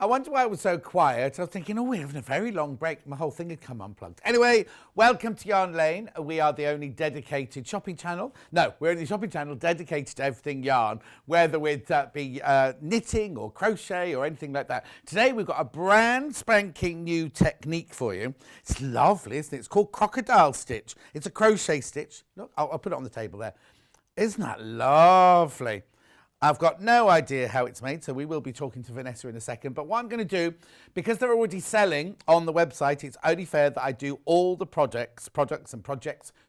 I wonder why it was so quiet. I was thinking, oh, we're having a very long break. My whole thing had come unplugged. Anyway, welcome to Yarn Lane. We are the only dedicated shopping channel. No, we're only shopping channel dedicated to everything yarn, whether it be knitting or crochet or anything like that. Today, we've got a brand spanking new technique for you. It's lovely, isn't it? It's called Crocodile stitch. It's a crochet stitch. Look, I'll put it on the table there. Isn't that lovely? I've got no idea how it's made, so we will be talking to Vanessa in a second. But what I'm going to do, because they're already selling on the website, it's only fair that I do all the products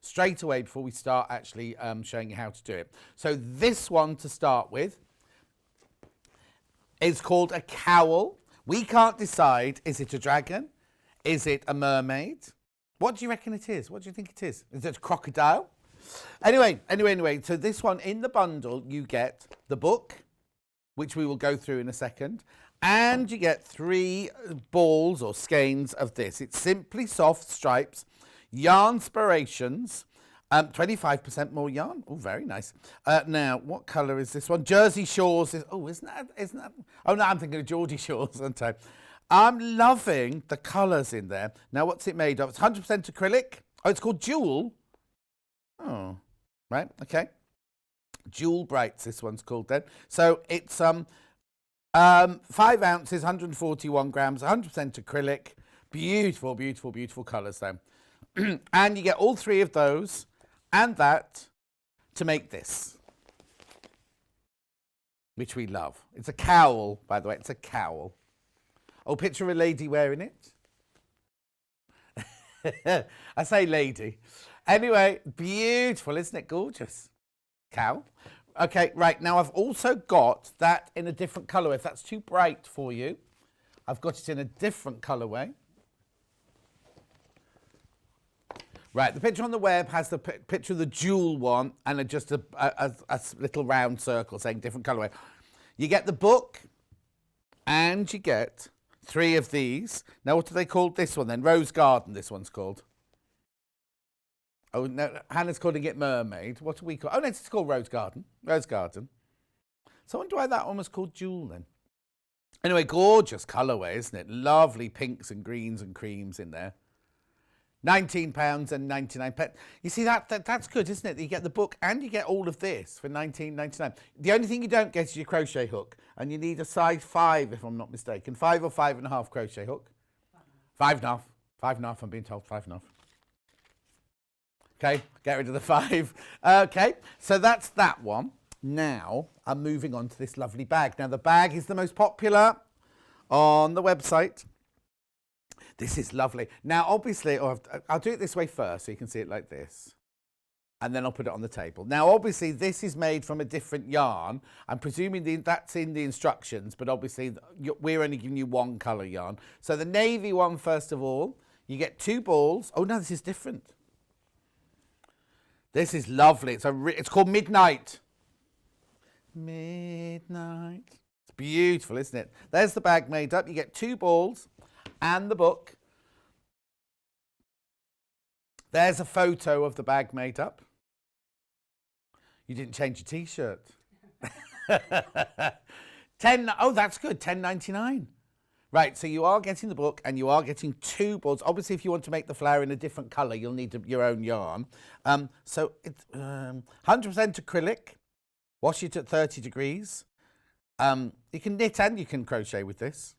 straight away before we start actually showing you how to do it. So this one to start with is called a cowl. We can't decide, is it a dragon? Is it a mermaid? What do you reckon it is? What do you think it is? Is it a crocodile? Anyway, so this one, in the bundle, you get the book, which we will go through in a second, and you get 3 balls or skeins of this. It's Simply Soft Stripes, Yarnspirations, 25% more yarn. Oh, very nice. Now, what colour is this one? Jersey Shores. Isn't that? Oh, no, I'm thinking of Geordie Shores, aren't I? I'm loving the colours in there. Now, what's it made of? It's 100% acrylic. Oh, it's called Jewel. Oh, right, okay. Jewel Brights, this one's called then. So it's 5 ounces, 141 grams, 100% acrylic. Beautiful, beautiful, beautiful colours then. And you get all 3 of those and that to make this, which we love. It's a cowl, by the way, it's a cowl. Oh, picture of a lady wearing it. I say lady. Anyway, beautiful, isn't it? Gorgeous. Cowl. Okay, right. Now, I've also got that in a different colour. If that's too bright for you, I've got it in a different colourway. Right, the picture on the web has the picture of the jewel one and just a little round circle saying different colourway. You get the book and you get 3 of these. Now, what do they call this one then? Rose Garden, this one's called. Oh, no, Hannah's calling it Mermaid. What do we call it? Oh, no, it's called Rose Garden. Rose Garden. So I wonder why that one was called Jewel then. Anyway, gorgeous colourway, isn't it? Lovely pinks and greens and creams in there. £19.99. You see, that's good, isn't it? You get the book and you get all of this for $19.99. The only thing you don't get is your crochet hook. And you need a size 5, if I'm not mistaken. 5 or 5.5 crochet hook. 5.5. 5.5, I'm being told. 5.5. Okay, get rid of the 5. Okay, so that's that one. Now, I'm moving on to this lovely bag. Now, the bag is the most popular on the website. This is lovely. Now, obviously, I'll do it this way first so you can see it like this. And then I'll put it on the table. Now, obviously, this is made from a different yarn. I'm presuming that's in the instructions, but obviously, we're only giving you one colour yarn. So the navy one, first of all, you get 2 balls. Oh, no, this is different. This is lovely. It's called Midnight. Midnight. It's beautiful, isn't it? There's the bag made up. You get 2 balls and the book. There's a photo of the bag made up. You didn't change your T-shirt. 10. Oh, that's good. $10.99. Right, so you are getting the book and you are getting 2 balls. Obviously, if you want to make the flower in a different colour, you'll need your own yarn. So it's 100% acrylic. Wash it at 30 degrees. You can knit and you can crochet with this,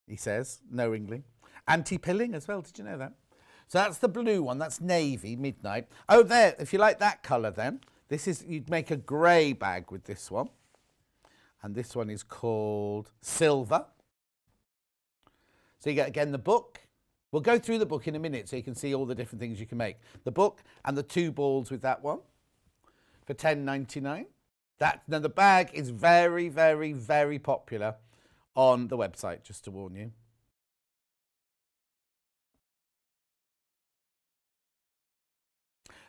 he says, knowingly. Anti-pilling as well, did you know that? So that's the blue one, that's navy, midnight. Oh, there, if you like that colour then, this is, you'd make a grey bag with this one. And this one is called Silver. So you get, again, the book. We'll go through the book in a minute so you can see all the different things you can make. The book and the 2 balls with that one for $10.99. Now, the bag is very, very, very popular on the website, just to warn you.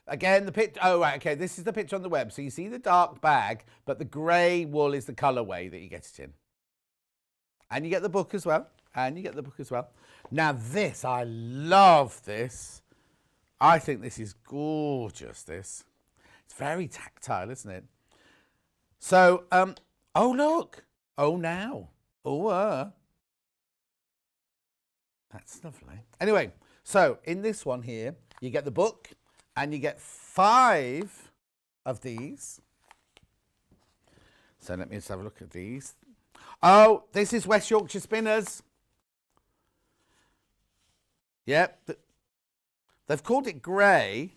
Again, the picture, oh, right, okay, this is the picture on the web. So you see the dark bag, but the grey wool is the colourway that you get it in. And you get the book as well. Now this, I love this. I think this is gorgeous, this. It's very tactile, isn't it? So, oh, look. Oh, now. Oh, That's lovely. Anyway, so in this one here, you get the book and you get 5 of these. So let me just have a look at these. Oh, this is West Yorkshire Spinners. Yep. They've called it grey.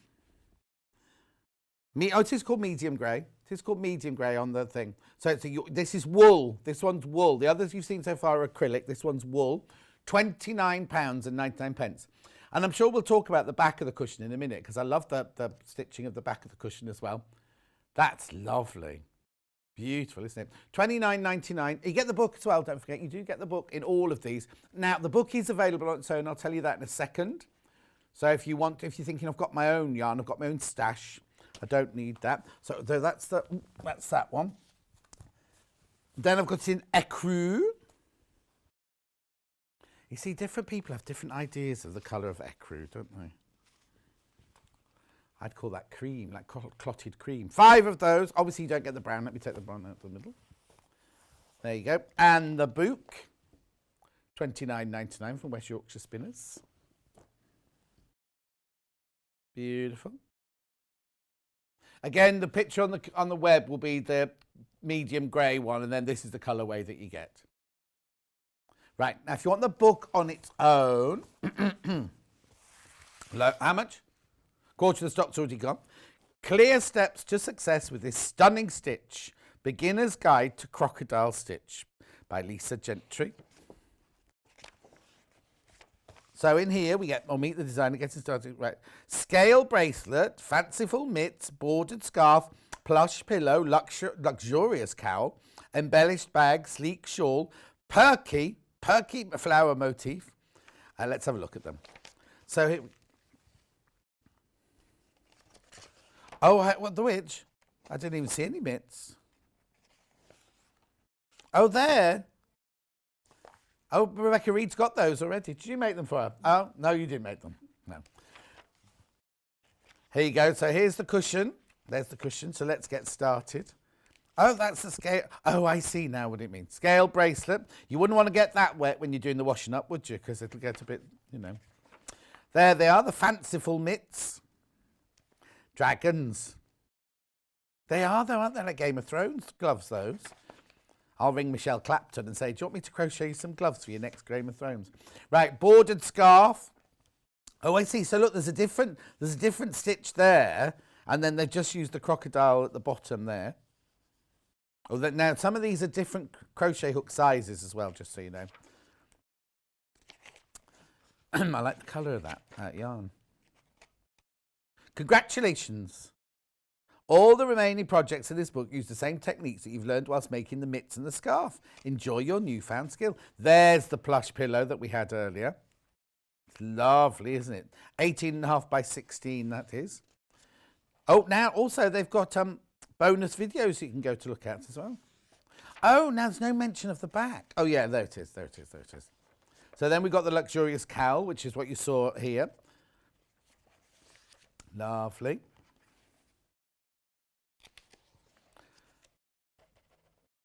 Oh, it is called medium grey. It is called medium grey on the thing. So this is wool. This one's wool. The others you've seen so far are acrylic. This one's wool. £29.99. And I'm sure we'll talk about the back of the cushion in a minute because I love the stitching of the back of the cushion as well. That's lovely. Beautiful, isn't it? £29.99. You get the book as well, don't forget. You do get the book in all of these. Now, the book is available on its own. I'll tell you that in a second. So if you're thinking, I've got my own yarn, I've got my own stash, I don't need that. So that's that one. Then I've got it in ecru. You see, different people have different ideas of the colour of ecru, don't they? I'd call that cream, like clotted cream. 5 of those. Obviously, you don't get the brown. Let me take the brown out of the middle. There you go. And the book, £29.99 from West Yorkshire Spinners. Beautiful. Again, the picture on the web will be the medium grey one, and then this is the colourway that you get. Right, now if you want the book on its own, how much? Quarter of the stock's already gone. Clear steps to success with this stunning stitch. Beginner's Guide to Crocodile Stitch by Lisa Gentry. So in here we'll meet the designer, getting started. Right, scale bracelet, fanciful mitts, bordered scarf, plush pillow, luxurious cowl, embellished bag, sleek shawl, perky flower motif. Let's have a look at them. So here, what the witch? I didn't even see any mitts. Oh, there. Oh, Rebecca Reed's got those already. Did you make them for her? Oh, no, you didn't make them. No. Here you go. So here's the cushion. There's the cushion. So let's get started. Oh, that's the scale. Oh, I see now what it means. Scale bracelet. You wouldn't want to get that wet when you're doing the washing up, would you? Because it'll get a bit, you know. There they are, the fanciful mitts. Dragons. They are, though, aren't they? Like Game of Thrones gloves, those. I'll ring Michelle Clapton and say, do you want me to crochet you some gloves for your next Game of Thrones? Right, bordered scarf. Oh, I see. So look, there's a different stitch there, and then they've just used the crocodile at the bottom there. Oh, now some of these are different crochet hook sizes as well, just so you know. I like the colour of that yarn. Congratulations. All the remaining projects in this book use the same techniques that you've learned whilst making the mitts and the scarf. Enjoy your newfound skill. There's the plush pillow that we had earlier. It's lovely, isn't it? 18.5 by 16, that is. Oh, now also they've got bonus videos you can go to look at as well. Oh, now there's no mention of the back. Oh, yeah, there it is, there it is, there it is. So then we've got the luxurious cowl, which is what you saw here. Lovely.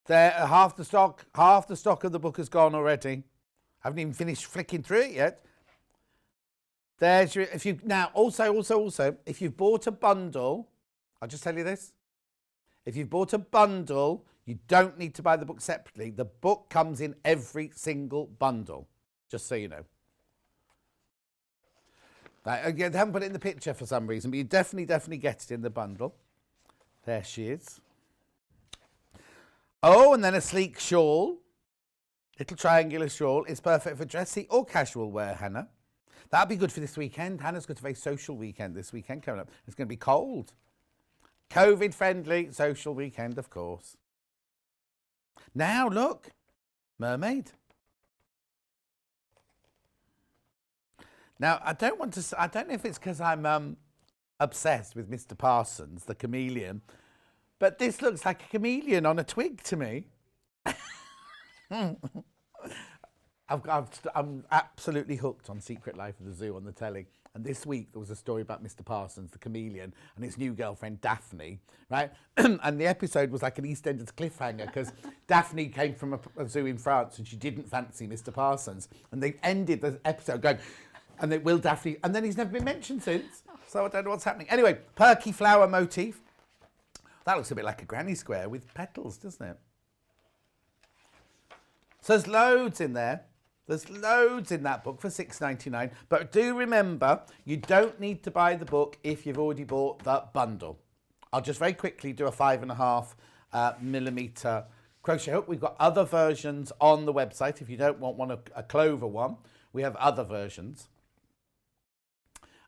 There, half the stock of the book has gone already. I haven't even finished flicking through it yet. There's your, also, if you've bought a bundle, I'll just tell you this. If you've bought a bundle, you don't need to buy the book separately. The book comes in every single bundle, just so you know. I haven't put it in the picture for some reason, but you definitely get it in the bundle. There she is. Oh, and then a sleek shawl. Little triangular shawl. It's perfect for dressy or casual wear, Hannah. That'll be good for this weekend. Hannah's got a very social weekend this weekend coming up. It's going to be cold. COVID-friendly social weekend, of course. Now, look. Mermaid. Now, I don't know if it's because I'm obsessed with Mr. Parsons, the chameleon, but this looks like a chameleon on a twig to me. I'm absolutely hooked on Secret Life of the Zoo on the telly. And this week there was a story about Mr. Parsons, the chameleon, and his new girlfriend, Daphne, right? And the episode was like an EastEnders cliffhanger because Daphne came from a zoo in France and she didn't fancy Mr. Parsons. And they ended the episode going, and it will Daphne, and then he's never been mentioned since. So I don't know what's happening. Anyway, perky flower motif. That looks a bit like a granny square with petals, doesn't it? So there's loads in there. There's loads in that book for $6.99. But do remember, you don't need to buy the book if you've already bought the bundle. I'll just very quickly do a 5.5 millimetre crochet hook. We've got other versions on the website. If you don't want a clover one, we have other versions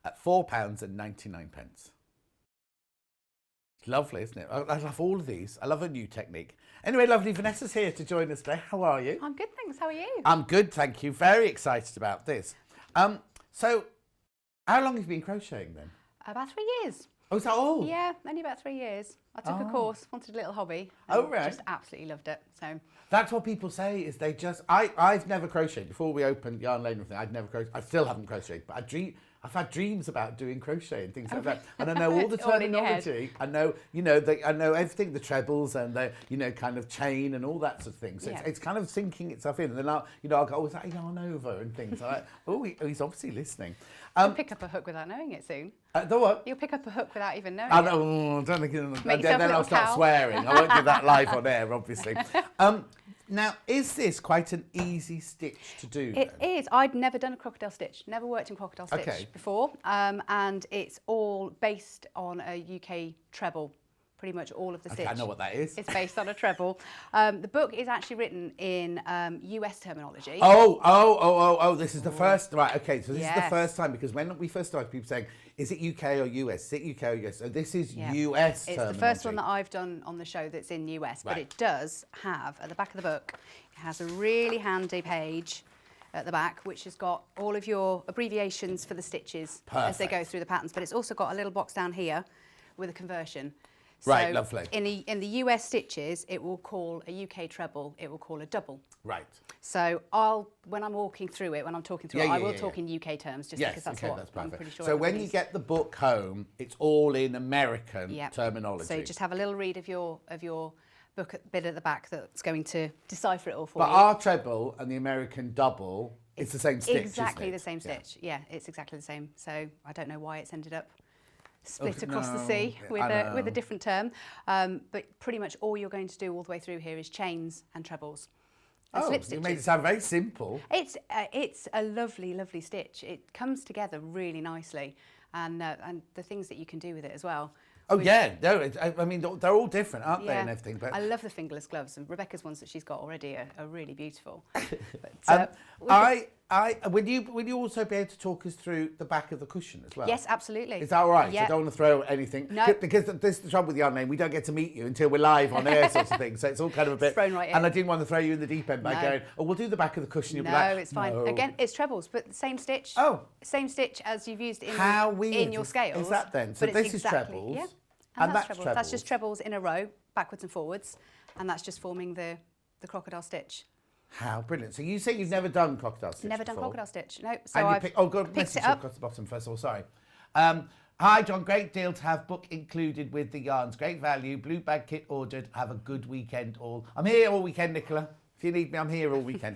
at £4.99. It's lovely, isn't it? I love all of these. I love a new technique. Anyway, lovely, Vanessa's here to join us today. How are you? I'm good, thanks. How are you? I'm good, thank you. Very excited about this. So, how long have you been crocheting then? About 3 years. Oh, is that all? Yeah, only about 3 years. I took a course, wanted a little hobby. Oh, right. Just absolutely loved it. So that's what people say. Is they just I've never crocheted before we opened Yarn Lane and everything. I'd never crocheted. I still haven't crocheted, but I've had dreams about doing crochet and things like that, and I know all the terminology. I know, I know everything, the trebles and the, kind of chain and all that sort of thing. So it's kind of sinking itself in, and then I'll go, oh, is that a yarn over and things like that. Oh, he's obviously listening. You'll pick up a hook without knowing it soon. The what? You'll pick up a hook without even knowing I it. don't think Then I'll start swearing. I won't do that live on air, obviously. Now, is this quite an easy stitch to do? It is. I'd never done a crocodile stitch, never worked in crocodile stitch before, and it's all based on a UK treble. Pretty much all of the stitch. I know what that is. It's based on a treble. The book is actually written in US terminology. Oh, this is the first, right, okay, so this is the first time, because when we first started, people saying, is it UK or US? Is it UK or US? So this is US terminology. It's the first one that I've done on the show that's in US, but it does have, at the back of the book, it has a really handy page at the back, which has got all of your abbreviations for the stitches as they go through the patterns, but it's also got a little box down here with a conversion. Right, so lovely. In the US stitches, it will call a UK treble, it will call a double. Right. So when I'm walking through it, when I'm talking through it, I will talk in UK terms, just because that's what I'm pretty sure. So when you get the book home, it's all in American terminology. So just have a little read of your book bit at the back that's going to decipher it all for you. But our treble and the American double, it's the same stitch, exactly the same stitch. Yeah, it's exactly the same. So I don't know why it's ended up split across the sea with a different term, but pretty much all you're going to do all the way through here is chains and trebles. And slip stitches. You made it sound very simple. It's a lovely, lovely stitch. It comes together really nicely, and the things that you can do with it as well. Oh yeah, no, I mean they're all different, aren't they, and everything. But I love the fingerless gloves, and Rebecca's ones that she's got already are really beautiful. But, will you also be able to talk us through the back of the cushion as well? Yes, absolutely. Is that all right? Yep. So I don't want to throw anything. No. Because this is the trouble with Yarn Lane, we don't get to meet you until we're live on air, sort of thing. So it's all kind of a bit. Thrown right in. And I didn't want to throw you in the deep end by going, oh, we'll do the back of the cushion. You'll be like, it's fine. No. Again, it's trebles, but the same stitch. Oh. Same stitch as you've used in your scales. Is that then? So this is trebles. Yeah. And that's trebles. That's just trebles in a row, backwards and forwards, and that's just forming the crocodile stitch. How brilliant. So you say you've never done crocodile stitch Never done crocodile stitch, no. So message across the bottom first of all, sorry. Hi John, great deal to have book included with the yarns. Great value, blue bag kit ordered. Have a good weekend all. I'm here all weekend, Nicola. If you need me, I'm here all weekend.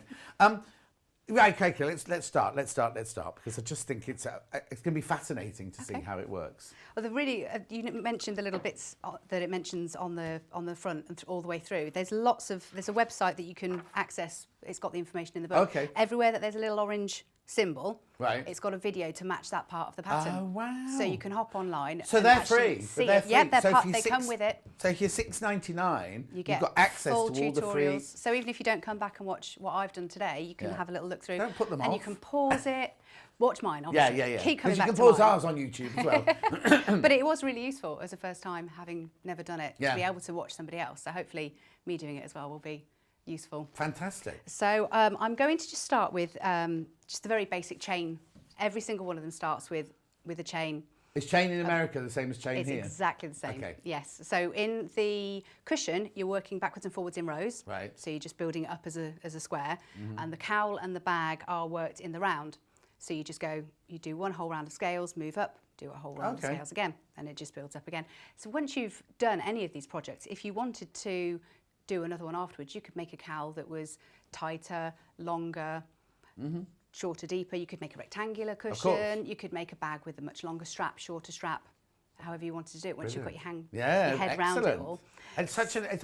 Right, okay, let's start, because I just think it's going to be fascinating to see how it works. Well, you mentioned the little bits that it mentions on the front and all the way through. There's a website that you can access. It's got the information in the book. Okay. Everywhere that there's a little orange symbol, it's got a video to match that part of the pattern. Oh, wow. So you can hop online. So they're free? Yeah, they come with it. So if you're $6.99, you've get got access full to all tutorials. the free. So even if you don't come back and watch what I've done today, you can have a little look through. Don't put them off. And you can pause it. Watch mine, obviously. Yeah. Keep coming back to mine. You can pause mine. ours on YouTube as well. But it was really useful as a first time, having never done it, to be Yeah. able to watch somebody else. So hopefully me doing it as well will be useful. Fantastic. So I'm going to just start with just the very basic chain. Every single one of them starts with a chain. Is chain in America the same as chain here? It's exactly the same. Okay. Yes. So in the cushion, you're working backwards and forwards in rows. Right. So you're just building it up as a square. And the cowl and the bag are worked in the round. So you just go, you do one whole round of scales, move up, do a whole round of scales again, and it just builds up again. So once you've done any of these projects, if you wanted to do another one afterwards, you could make a cowl that was tighter, longer, shorter, deeper. You could make a rectangular cushion. You could make a bag with a much longer strap, shorter strap, however you wanted to do it once you've got your head round it all. And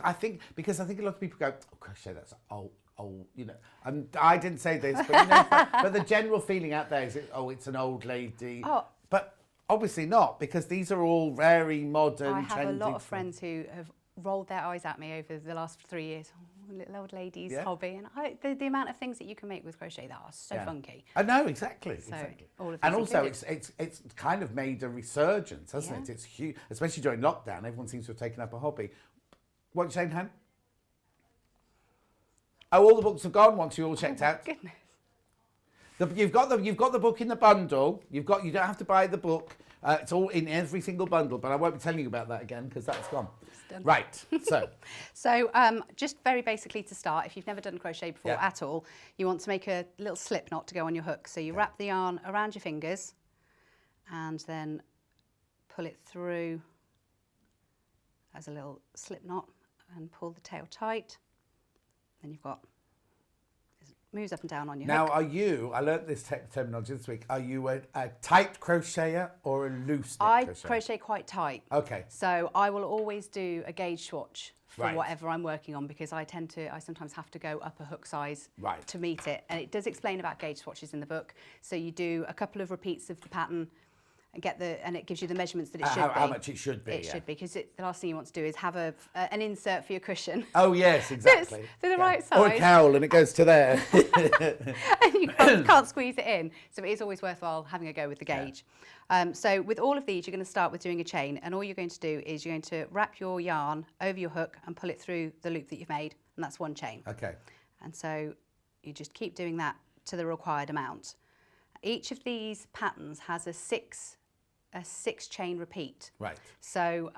I think a lot of people go, oh, crochet, that's old, you know. And I didn't say this, but, you know, but the general feeling out there is, it's an old lady. Oh. But obviously not, because these are all very modern, I have a lot of friends who have rolled their eyes at me over the last 3 years. Oh, little old lady's hobby. And the amount of things that you can make with crochet that are so funky. I know, exactly. All of and also, it's kind of made a resurgence, hasn't it? It's huge, especially during lockdown. Everyone seems to have taken up a hobby. What are you saying, Han? Oh, all the books have gone once you all checked out. Goodness. You've got the book in the bundle. You don't have to buy the book. It's all in every single bundle, but I won't be telling you about that again because that's gone. Right. So just very basically to start, if you've never done crochet before at all, you want to make a little slip knot to go on your hook. So you wrap the yarn around your fingers and then pull it through as a little slip knot and pull the tail tight. Then you've got, it moves up and down on your hook. Now, I learnt this terminology this week, are you a tight crocheter or a loose knit crocheter? I crochet quite tight. Okay. So I will always do a gauge swatch for whatever I'm working on, because I sometimes have to go up a hook size to meet it. And it does explain about gauge swatches in the book. So you do a couple of repeats of the pattern and it gives you the measurements that it should be. How much it should be. It should be, because the last thing you want to do is have an insert for your cushion. Oh yes, exactly. For the right size. Or a cowl, and it goes to there. And you can't squeeze it in. So it is always worthwhile having a go with the gauge. So with all of these, you're going to start with doing a chain, and all you're going to do is you're going to wrap your yarn over your hook and pull it through the loop that you've made, and that's one chain. Okay. And so you just keep doing that to the required amount. Each of these patterns has a six chain repeat. Right. So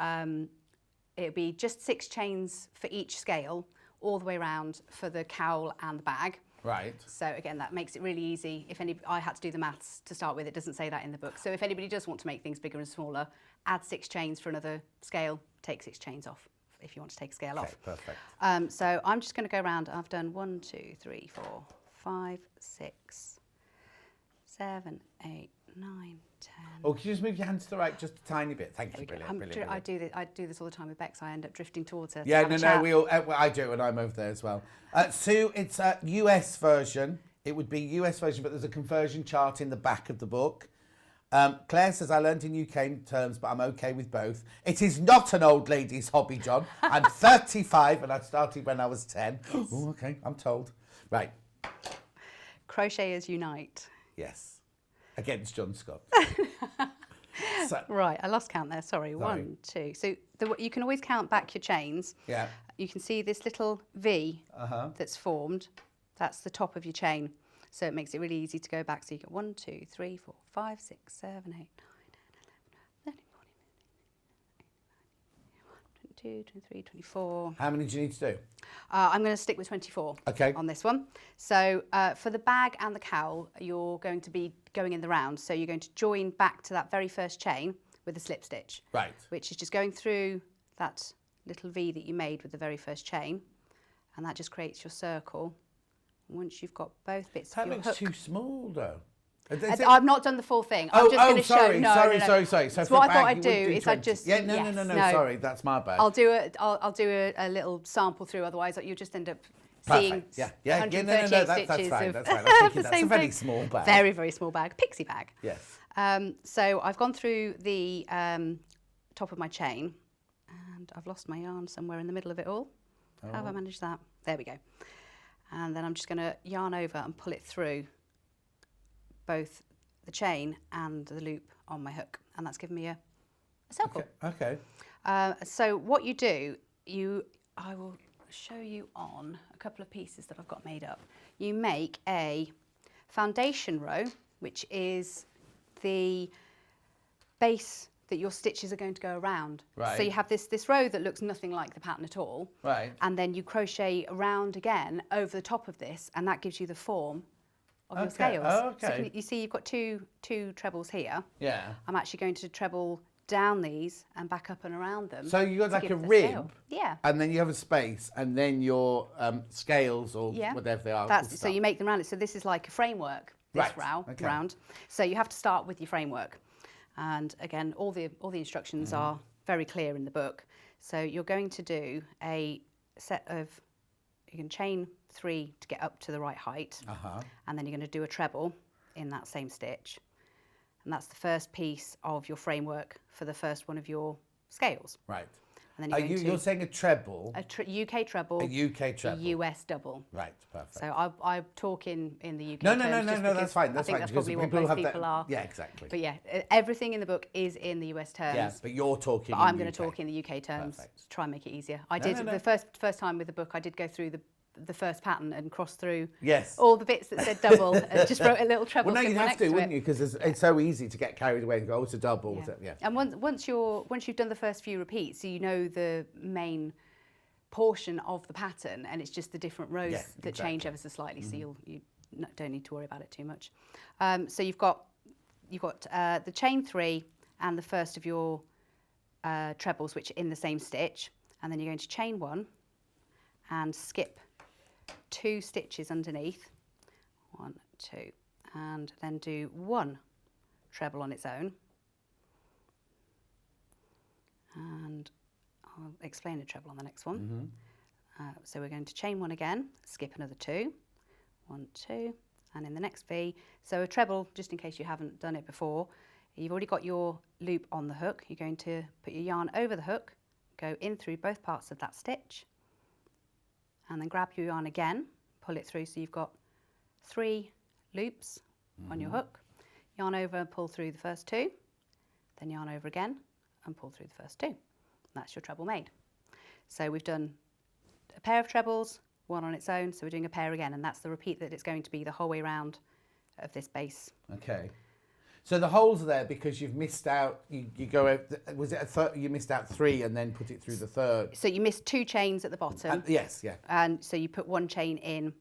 it'll be just 6 chains for each scale, all the way around for the cowl and the bag. Right. So again, that makes it really easy. I had to do the maths to start with. It doesn't say that in the book. So if anybody does want to make things bigger and smaller, add 6 chains for another scale, take 6 chains off if you want to take a scale off. Perfect. So I'm just going to go around. I've done 1, 2, 3, 4, 5, 6, 7, 8, 9, 10. Oh, can you just move your hands to the right just a tiny bit? Thank you, brilliant. I do this all the time with Bex. I end up drifting towards her. Yeah, I do, and I'm over there as well. Sue, it's a US version. It would be US version, but there's a conversion chart in the back of the book. Claire says, I learned in UK terms, but I'm okay with both. It is not an old lady's hobby, John. I'm 35, and I started when I was 10. Oh, okay, I'm told. Right. Crocheters unite. Yes. Against John Scott. Right, I lost count there, sorry. 1, 2. So you can always count back your chains. Yeah. You can see this little V that's formed. That's the top of your chain. So it makes it really easy to go back. So you get 1, 2, 3, 4, 5, 6, 7, 8, 9, 10, 11, 12, 13, 14, 22, 23, 24. How many do you need to do? I'm going to stick with 24 on this one. So for the bag and the cowl, you're going to be going in the round. So you're going to join back to that very first chain with a slip stitch. Right. Which is just going through that little V that you made with the very first chain. And that just creates your circle. Once you've got both bits of your hook. That looks too small, though. I've not done the full thing. I'm just going to show. Sorry. So what I thought I'd do is I'd just. Yeah, no. Sorry, that's my bad. I'll do a little sample through. Otherwise, you'll just end up seeing 138 that's stitches fine. of That's fine. I was thinking that's a very small bag. Very, very small bag, pixie bag. Yes. So I've gone through the top of my chain, and I've lost my yarn somewhere in the middle of it all. How have I managed that? There we go. And then I'm just going to yarn over and pull it through both the chain and the loop on my hook, and that's given me a circle. Okay. So what you do, I will show you on a couple of pieces that I've got made up. You make a foundation row, which is the base that your stitches are going to go around. Right. So you have this row that looks nothing like the pattern at all. Right. And then you crochet around again over the top of this, and that gives you the form of your scales. So you see you've got two trebles here. Yeah. I'm actually going to treble down these and back up and around them. So you got like a rib, scale. Yeah, and then you have a space, and then your scales or whatever they are. So you make them round it. So this is like a framework. This round. So you have to start with your framework, and again, all the instructions are very clear in the book. So you're going to do a set of, you can chain 3 to get up to the right height, and then you're going to do a treble in that same stitch. And that's the first piece of your framework for the first one of your scales. Right. And then you're saying a treble? A UK treble. A UK treble. A US double. Right, perfect. So I talk in the UK No, terms that's fine. I think that's probably what most people are. Yeah, exactly. But yeah, everything in the book is in the US terms. Yeah, but you're talking I'm going to talk in the UK terms to try and make it easier. I did the first time with the book, I did go through the first pattern and cross through all the bits that said double and just wrote a little treble. Well, no, you'd have to, wouldn't you? Because it's so easy to get carried away and go, oh, it's a double. Yeah. And once you've done the first few repeats, you know the main portion of the pattern, and it's just the different rows that change ever so slightly. So you don't need to worry about it too much. So you've got the chain 3 and the first of your trebles, which are in the same stitch, and then you're going to chain 1 and skip 2 stitches underneath, 1, 2, and then do 1 treble on its own. And I'll explain the treble on the next one. So we're going to chain 1 again, skip another 2, 1, 2, and in the next V, so a treble, just in case you haven't done it before, you've already got your loop on the hook. You're going to put your yarn over the hook, go in through both parts of that stitch, and then grab your yarn again, pull it through so you've got 3 loops on your hook, yarn over and pull through the first 2, then yarn over again and pull through the first 2. And that's your treble made. So we've done a pair of trebles, 1 on its own, so we're doing a pair again, and that's the repeat that it's going to be the whole way round of this base. Okay. So the holes are there because you've missed out, you go, was it a third, you missed out 3 and then put it through the third? So you missed 2 chains at the bottom. Yes, yeah. And so you put 1 chain in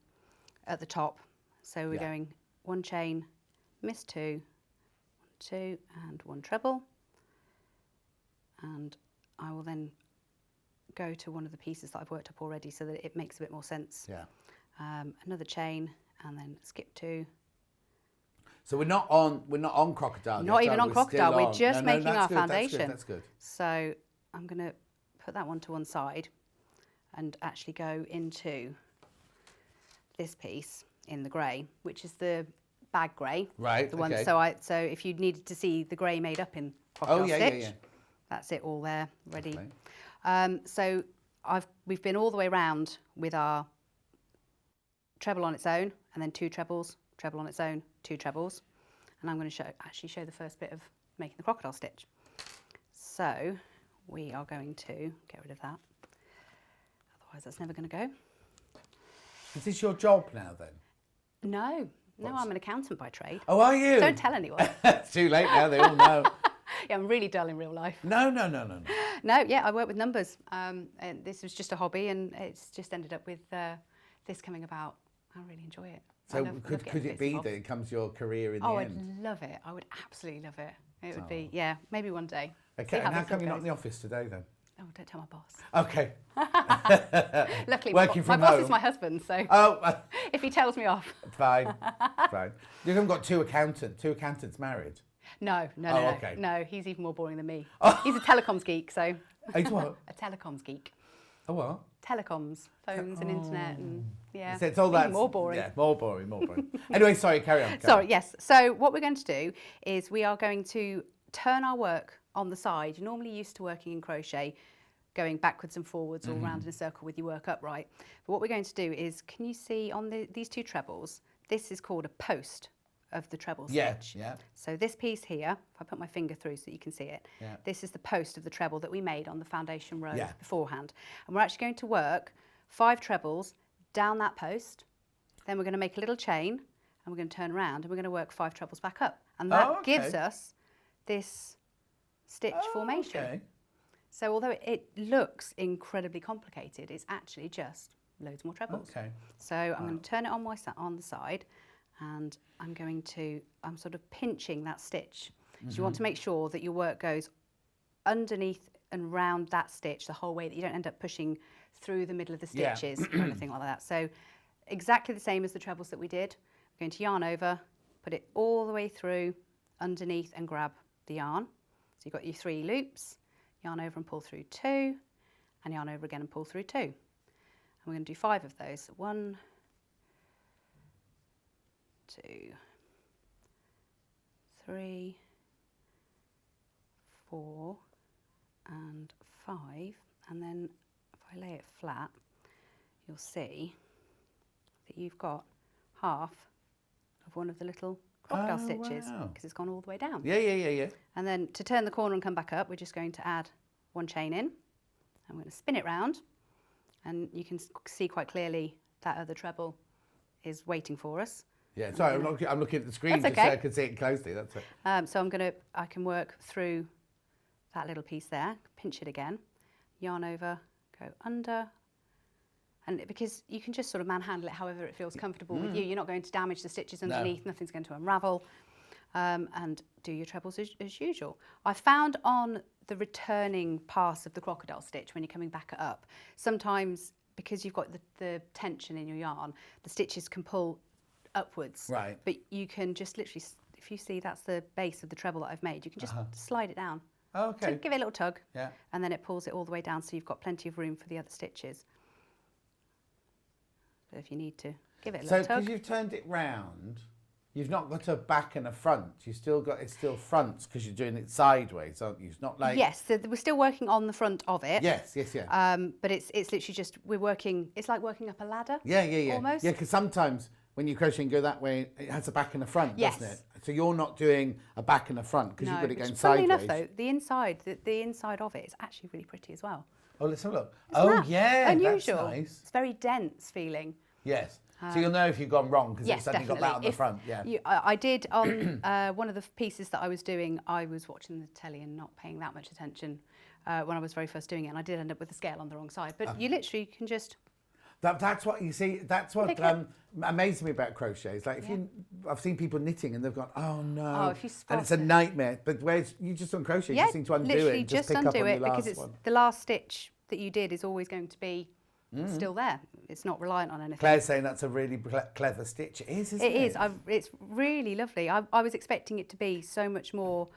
at the top. So we're going 1 chain, miss 2, 1, 2, and 1 treble. And I will then go to one of the pieces that I've worked up already so that it makes a bit more sense. Yeah. Another chain, and then skip 2. So we're not on Crocodile. Not even on Crocodile. We're just making our good, foundation. That's good. So I'm going to put that one to one side and actually go into this piece in the grey, which is the bag grey. Right. The one. Okay. So if you needed to see the grey made up in Crocodile stitch, that's it all there ready. So we've been all the way round with our treble on its own, and then 2 trebles, treble on its own, 2 trebles, and I'm going to actually show the first bit of making the crocodile stitch. So we are going to get rid of that, otherwise that's never going to go. Is this your job now then? No, I'm an accountant by trade. Oh, are you? Don't tell anyone. It's too late now, they all know. Yeah, I'm really dull in real life. No. No, yeah, I work with numbers. And this was just a hobby, and it's just ended up with this coming about. I really enjoy it. So could it be that it comes your career in the end? I'd love it. I would absolutely love it. It would be, maybe one day. Okay, and how come you're not in the office today then? Oh, don't tell my boss. Okay. Luckily, Working my from boss home. is my husband, so if he tells me off. Fine. You haven't got two accountants married? No. Okay. No, he's even more boring than me. He's a telecoms geek, so. He's what? A telecoms geek. A what? Telecoms, phones and internet, and So it's all that. More boring. Yeah, more boring. Anyway, sorry, carry on. Sorry, yes. So what we're going to do is we are going to turn our work on the side. You're normally used to working in crochet, going backwards and forwards all round in a circle with your work upright. But what we're going to do is, can you see on these 2 trebles, this is called a post of the treble stitch. Yeah. So this piece here, if I put my finger through so you can see it, this is the post of the treble that we made on the foundation row beforehand. And we're actually going to work 5 trebles down that post, then we're going to make a little chain, and we're going to turn around and we're going to work 5 trebles back up. And that gives us this stitch formation. Okay. So although it looks incredibly complicated, it's actually just loads more trebles. Okay. So I'm going to turn it on the side, and I'm sort of pinching that stitch. So you want to make sure that your work goes underneath and round that stitch the whole way, that you don't end up pushing through the middle of the stitches or anything like that. So exactly the same as the trebles that we did. We're going to yarn over, put it all the way through underneath and grab the yarn. So you've got your 3 loops, yarn over and pull through 2, and yarn over again and pull through 2. And we're going to do 5 of those. 1, 2, 3, 4, and 5. And then if I lay it flat, you'll see that you've got half of one of the little crocodile stitches, because it's gone all the way down. Yeah. And then to turn the corner and come back up, we're just going to add 1 chain in. I'm going to spin it round, and you can see quite clearly that other treble is waiting for us. Yeah, sorry, I'm looking at the screen That's just okay. so I can see it closely. That's it. So I can work through that little piece there, pinch it again, yarn over, go under, and because you can just sort of manhandle it however it feels comfortable with you. You're not going to damage the stitches underneath, nothing's going to unravel, and do your trebles as usual. I found on the returning pass of the crocodile stitch, when you're coming back up, sometimes because you've got the tension in your yarn, the stitches can pull upwards. Right. But you can just literally, if you see that's the base of the treble that I've made, you can just slide it down. Oh, okay. Give it a little tug, Yeah. and then it pulls it all the way down, so you've got plenty of room for the other stitches. So if you need to give it a little So tug. because you've turned it round, you've not got a back and a front. You've still got, it's still fronts because you're doing it sideways, aren't you? It's not like... Yes, so we're still working on the front of it. Yes. But it's literally just, it's like working up a ladder. Yeah. Almost. Yeah, because sometimes when you crochet and go that way, it has a back and a front, Yes. doesn't it? So you're not doing a back and a front because you've got it going funnily sideways. enough, though, the inside of it is actually really pretty as well. Oh, let's have a look. Isn't Oh, that yeah, unusual? that's nice. It's very dense feeling. Yes. So you'll know if you've gone wrong because Yes, you've suddenly got that on the front. Yeah. I did on one of the pieces that I was doing, I was watching the telly and not paying that much attention when I was very first doing it, and I did end up with the scale on the wrong side. But you literally can just... That's what you see. That's what amazes me about crochet. It's like if I've seen people knitting and they've gone, oh no, Oh, if you spot and it's a nightmare. But whereas you just on crochet, you just need to undo literally it and just pick undo up on it the last because it's one. the last stitch that you did is always going to be still there. It's not reliant on anything. Claire's saying that's a really clever stitch. It is, isn't it? It is. It's really lovely. I was expecting it to be so much more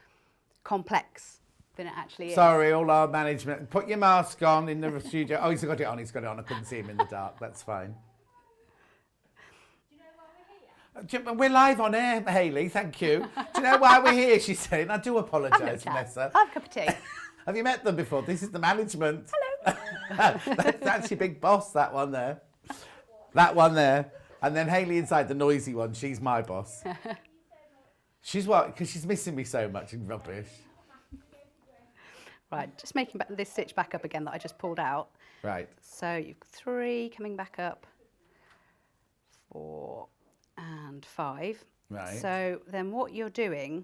complex than it actually is. Sorry, all our management. Put your mask on in the studio. Oh, he's got it on. He's got it on. I couldn't see him in the dark. That's fine. We're live on air, Hayley, thank you. Do you know why we're here, she's saying? I do apologise, Vanessa. Have a cup of tea. Have you met them before? This is the management. Hello. That's your big boss, that one there. That one there. And then Hayley inside, the noisy one, she's my boss. She's what? Because she's missing me so much in rubbish. Right, just making this stitch back up again that I just pulled out. Right. So you've 3 coming back up, 4 and 5. Right. So then what you're doing,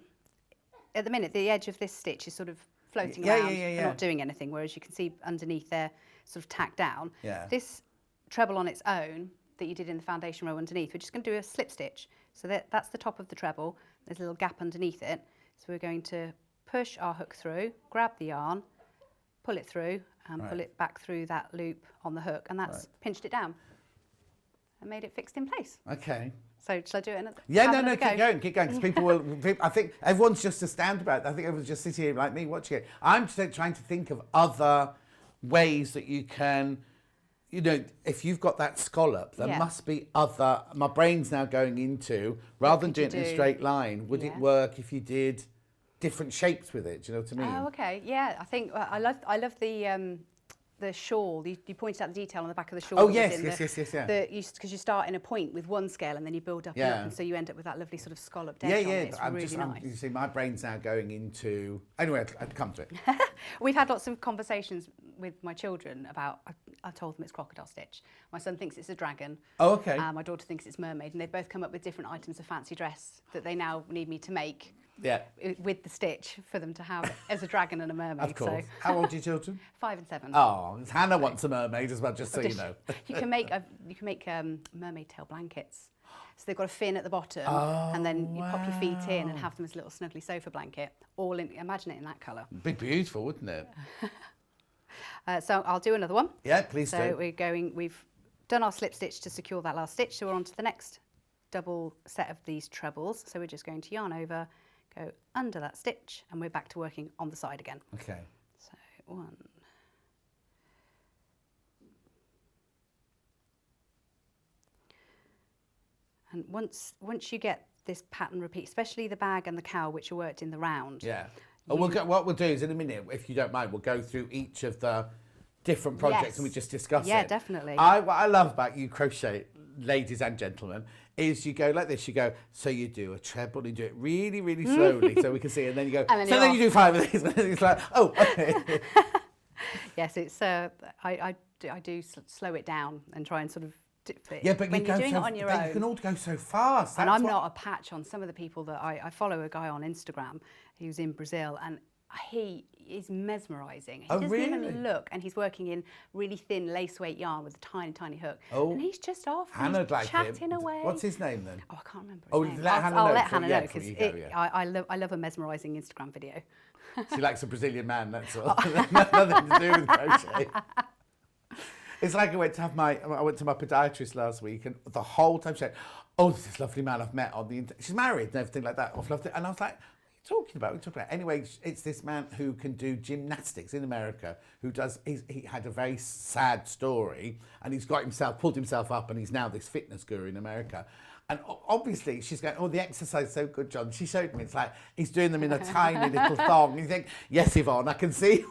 at the minute, the edge of this stitch is sort of floating around and not doing anything, whereas you can see underneath there, sort of tacked down. Yeah. This treble on its own that you did in the foundation row underneath, we're just going to do a slip stitch. So that's the top of the treble. There's a little gap underneath it. So we're going to push our hook through, grab the yarn, pull it through, and pull it back through that loop on the hook, and that's pinched it down and made it fixed in place. Okay. So shall I do it another? Yeah, no, keep going, because people will. I think everyone's just astounded about it. I think everyone's just sitting here like me watching it. I'm just trying to think of other ways that you can, you know, if you've got that scallop, there must be other. My brain's now going into, rather than doing it in a straight line, would it work if you did different shapes with it? Do you know what I mean? Oh, okay. Yeah, I think I love the shawl. You pointed out the detail on the back of the shawl. Oh yes. Because you start in a point with one scale and then you build up, and up, and so you end up with that lovely sort of scalloped edge on it. It's really nice. You see, my brain's now going into. Anyway, I'd come to it. We've had lots of conversations with my children about. I told them it's crocodile stitch. My son thinks it's a dragon. Oh, okay. My daughter thinks it's mermaid, and they've both come up with different items of fancy dress that they now need me to make. Yeah. With the stitch for them to have as a dragon and a mermaid. Of course. So. How old are your children? 5 and 7. Oh, Hannah wants a mermaid as well, just so you know. You can make mermaid tail blankets. So they've got a fin at the bottom, and then you pop your feet in and have them as a little snuggly sofa blanket. All in, imagine it in that colour. Be beautiful, wouldn't it? So I'll do another one. Yeah, please do. So we've done our slip stitch to secure that last stitch, so we're on to the next double set of these trebles. So we're just going to yarn over, go under that stitch, and we're back to working on the side again. Okay. So 1. And once you get this pattern repeat, especially the bag and the cowl, which are worked in the round. Yeah. What we'll do is in a minute, if you don't mind, we'll go through each of the different projects and we just discuss it. Yeah, definitely. What I love about you crochet, ladies and gentlemen, is you go like this. You go, so you do a treble, and you do it really, really slowly so we can see, and then you go, and then you do 5 of these, and then it's like, oh, okay. Yes, it's I do slow it down and try and sort of dip it. Yeah, but when you're doing it on your own, you can all go so fast. And I'm not a patch on some of the people that I follow. A guy on Instagram who's in Brazil, and he is mesmerising. He doesn't even look, and he's working in really thin lace weight yarn with a tiny, tiny hook. Oh, and he's just off. Hannah'd like chatting away. What's his name then? Oh, I can't remember his name. I'll let Hannah know because I love a mesmerising Instagram video. She likes a Brazilian man. That's all. Nothing to do with crochet. It's like I went to my podiatrist last week, and the whole time she said, "Oh, this lovely man I've met on the internet. She's married and everything like that. I've loved it." And I was like, talking about? Anyway, it's this man who can do gymnastics in America, who does, he had a very sad story, and he's pulled himself up, and he's now this fitness guru in America. And obviously she's going, oh, the exercise is so good, John. She showed me, it's like, he's doing them in a tiny little thong. You think, yes, Yvonne, I can see.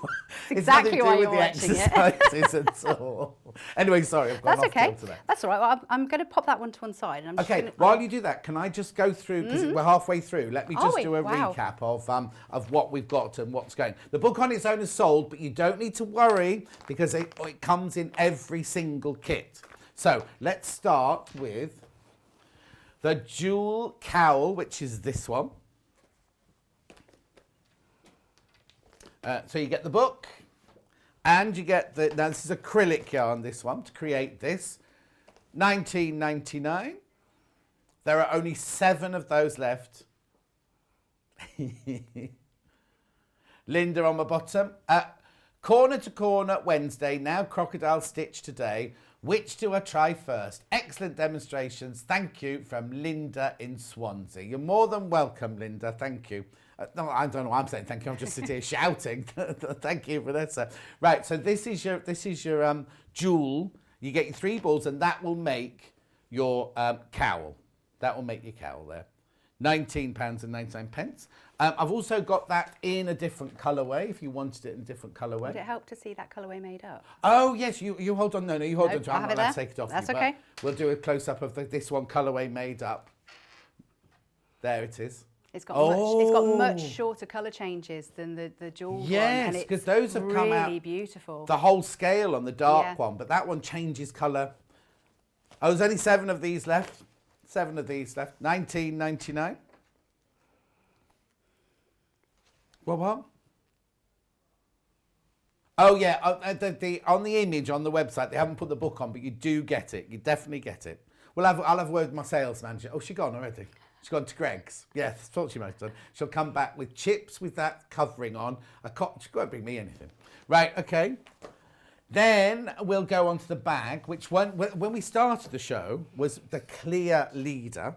It's exactly nothing to do with the exercises at all. Anyway, sorry, I've gone off kilter there. That's all right. Well, I'm going to pop that one to one side. And I'm just while you do that, can I just go through, because we're halfway through, let me just do a recap of what we've got and what's going. The book on its own is sold, but you don't need to worry because it comes in every single kit. So let's start with the Jewel Cowl, which is this one. So you get the book, and you get now this is acrylic yarn, this one, to create this. $19.99. There are only 7 of those left. Linda on the bottom. Corner to corner Wednesday, now crocodile stitch today. Which do I try first? Excellent demonstrations. Thank you, from Linda in Swansea. You're more than welcome, Linda. Thank you. No, I don't know why I'm saying thank you. I'm just sitting here shouting. Thank you, Vanessa. Right, so this is your jewel. You get your 3 balls, and that will make your cowl. That will make your cowl there. £19.99. I've also got that in a different colourway, if you wanted it in a different colourway. Would it help to see that colourway made up? Oh, yes, you hold on. No, you hold on to it. I'm not allowed to take it off. That's okay. We'll do a close-up of this one colourway made up. There it is. It's got much shorter colour changes than the jewel one. Yes, because those have come out. Really beautiful. The whole scale on the dark one, but that one changes colour. Oh, there's only 7 of these left. 7 of these left. $19.99. What? Oh yeah, on the image on the website they haven't put the book on, but you do get it. You definitely get it. I'll have a word with my sales manager. Oh, she's gone already. She's gone to Greg's. Yes, that's what she might have done. She'll come back with chips with that covering on. She won't bring me anything. Right, okay. Then we'll go on to the bag, which when we started the show was the clear leader.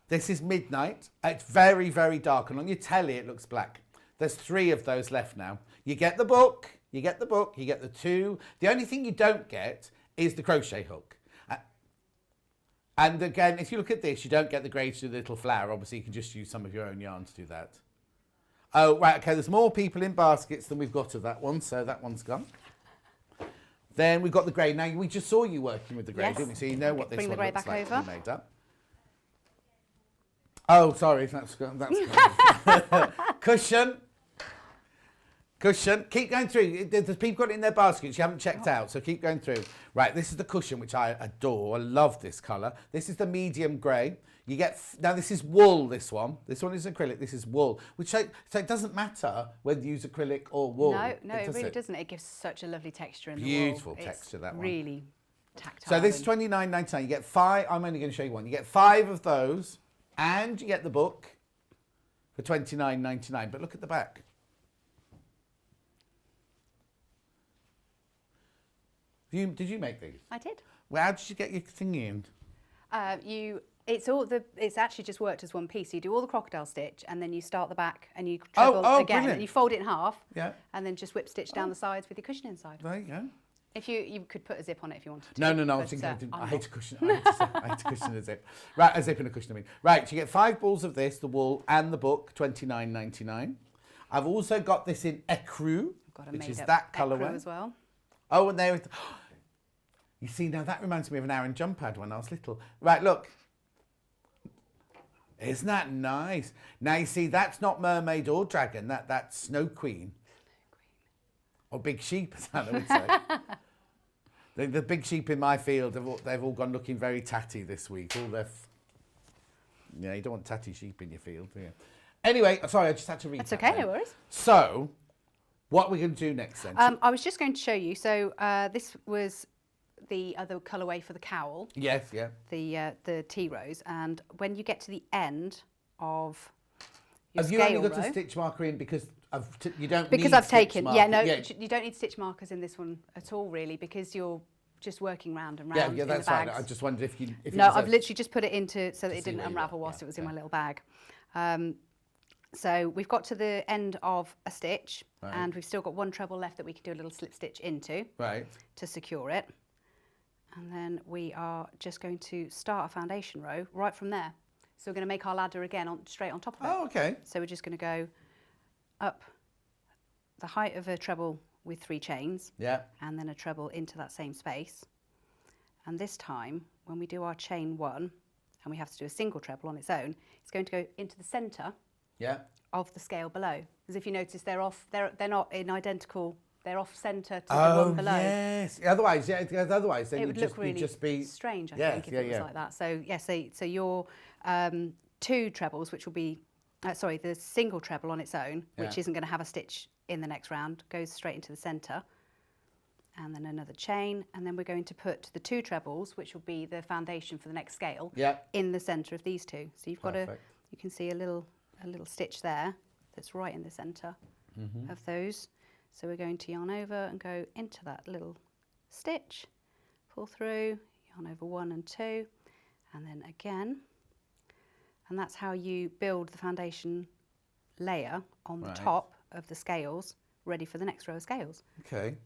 This is midnight. It's very, very dark, and on your telly it looks black. There's 3 of those left now. You get the book, you get the 2. The only thing you don't get is the crochet hook. And again, if you look at this, you don't get the grade to do the little flower. Obviously, you can just use some of your own yarn to do that. Oh, right, okay, there's more people in baskets than we've got of that one, so that one's gone. Then we've got the grey. Now, we just saw you working with the grey, didn't we? So you know what this one looks like to be made up. Oh, sorry, that's good. Cushion. Keep going through. There's people got it in their baskets you haven't checked out, so keep going through. Right, this is the cushion, which I adore. I love this colour. This is the medium grey. You get, now this is wool, this one. This one is acrylic, this is wool. So it doesn't matter whether you use acrylic or wool. No, it really doesn't. It gives such a lovely texture in the wool. Beautiful texture, that one. Really tactile. So this is $29.99. You get 5. I'm only going to show you one. You get 5 of those, and you get the book for $29.99. But look at the back. Did you make these? I did. Well, how did you get your thing in? It's actually just worked as one piece. So you do all the crocodile stitch, and then you start the back, and you treble again, brilliant. and you fold it in half, Yeah. and then just whip stitch down the sides with your cushion inside. There you go. If you could put a zip on it if you wanted to. No. I hate a cushion. I hate a cushion and a zip. Right, a zip and a cushion. I mean, right. You get 5 balls of this, the wool and the book, $29.99. I've also got this in ecru, which is that colourway as well. Oh, and there. You see, now that reminds me of an Aran jump pad when I was little. Right, look. Isn't that nice? Now you see, that's not mermaid or dragon. That's Snow Queen. Or big sheep, as Hannah would say. The big sheep in my field, they've all gone looking very tatty this week. You don't want tatty sheep in your field, do you? Anyway, sorry, I just had to read. That's okay, no worries. So, what are we going to do next then? I was just going to show you. So this was the other colourway for the cowl. Yes, yeah. The tea rose, and when you get to the end of your Have you only got a stitch marker in because you don't because need I've stitch taken marker. you don't need stitch markers in this one at all really, because you're just working round and round. Yeah, in that's the bags. fine. I just wondered if you. No, I've literally just put it into so that it didn't unravel whilst it was in my little bag. So we've got to the end of a stitch, and we've still got one treble left that we can do a little slip stitch into to secure it. And then we are just going to start a foundation row right from there. So we're going to make our ladder again straight on top of it. Oh, okay. So we're just going to go up the height of a treble with 3 chains. Yeah. And then a treble into that same space. And this time, when we do our chain 1, and we have to do a single treble on its own, it's going to go into the centre of the scale below. Because if you notice, they're not in identical. They're off centre to the one below. Oh, yes. Otherwise, then it would look really just be strange, I think, if it was like that. So, so your 2 trebles, which will be, the single treble on its own, which isn't going to have a stitch in the next round, goes straight into the centre. And then another chain, and then we're going to put the 2 trebles, which will be the foundation for the next scale, in the centre of these 2. So you've got you can see a little stitch there that's right in the centre of those. So we're going to yarn over and go into that little stitch, pull through, yarn over 1 and 2, and then again. And that's how you build the foundation layer on the top of the scales, ready for the next row of scales. Okay.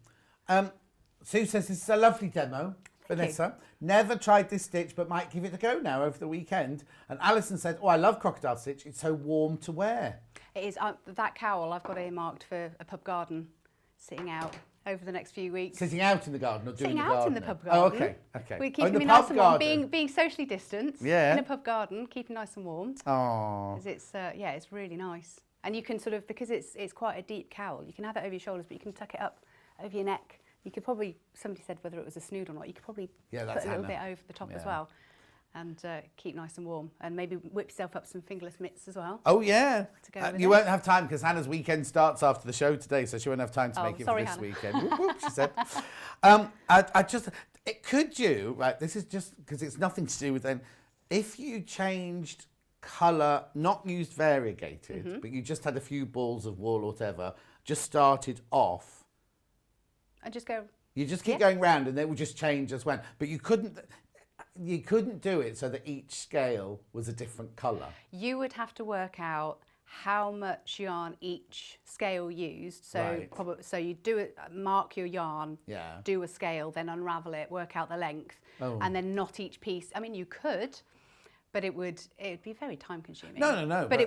Sue says this is a lovely demo. Vanessa, never tried this stitch but might give it a go now over the weekend. And Alison said, I love crocodile stitch. It's so warm to wear. It is. That cowl I've got earmarked for a pub garden, sitting out over the next few weeks. Sitting out in the garden or doing the garden? Sitting out in the pub garden. Oh, okay, okay. We're keeping me nice and warm, being socially distanced in a pub garden, keeping nice and warm. Oh. It's it's really nice. And you can sort of, because it's quite a deep cowl, you can have it over your shoulders, but you can tuck it up over your neck. You could probably, somebody said whether it was a snood or not, you could probably put a little bit over the top as well, and keep nice and warm, and maybe whip yourself up some fingerless mitts as well. Oh yeah, you won't have time because Hannah's weekend starts after the show today, so she won't have time to make it for this Hannah. weekend. Whoop, whoop, she said. Could you, right, this is just because it's nothing to do with then, if you changed colour, not used variegated, but you just had a few balls of wool or whatever, just started off, and just go. You just keep going round, and they will just change as well. But you couldn't do it so that each scale was a different colour. You would have to work out how much yarn each scale used. So so you do it, mark your yarn, do a scale, then unravel it, work out the length, and then knot each piece. I mean, you could. But it would be very time consuming. No. But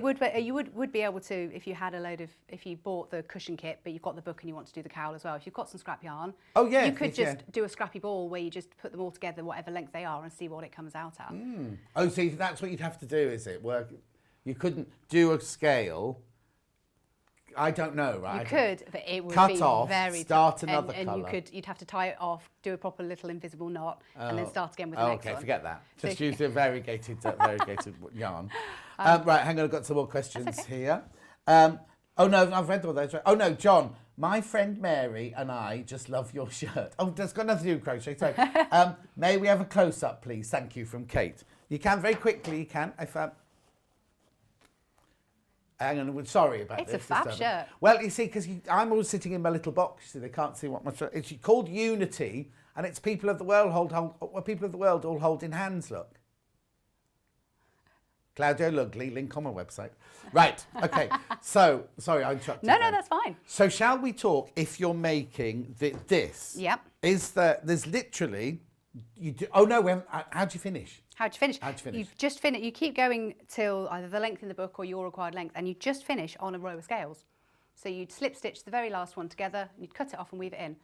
you would be able to, if you had if you bought the cushion kit, but you've got the book and you want to do the cowl as well. If you've got some scrap yarn, you could just do a scrappy ball where you just put them all together, whatever length they are, and see what it comes out at. Oh, so that's what you'd have to do, is it? You couldn't do a scale. I don't know, right? You could, but it would cut be off, very start another and colour. You'd have to tie it off, do a proper little invisible knot, and then start again with the next one. Okay, forget that. Just use the variegated yarn. Right, hang on, I've got some more questions here. Oh no, I've read all those. Oh no, John, My friend Mary and I just love your shirt. Oh, that's got nothing to do with crochet. So, may we have a close-up, please? Thank you, from Kate. You can very quickly, you can. If hang on, sorry about this. It's a fab shirt. Well, you see, because I'm always sitting in my little box, so they can't see what my shirt. It's called Unity, and it's people of the world people of the world all holding hands. Look. Claudio Lugley, link on my website. Right, okay. So, sorry, I interrupted. No, that's fine. So, shall we talk? If you're making this, Yep. There's literally, oh no, how do you finish? How to finish? How to finish? You've just finished. You keep going till either the length in the book or your required length, and you just finish on a row of scales. So you'd slip stitch the very last one together, and you'd cut it off and weave it in.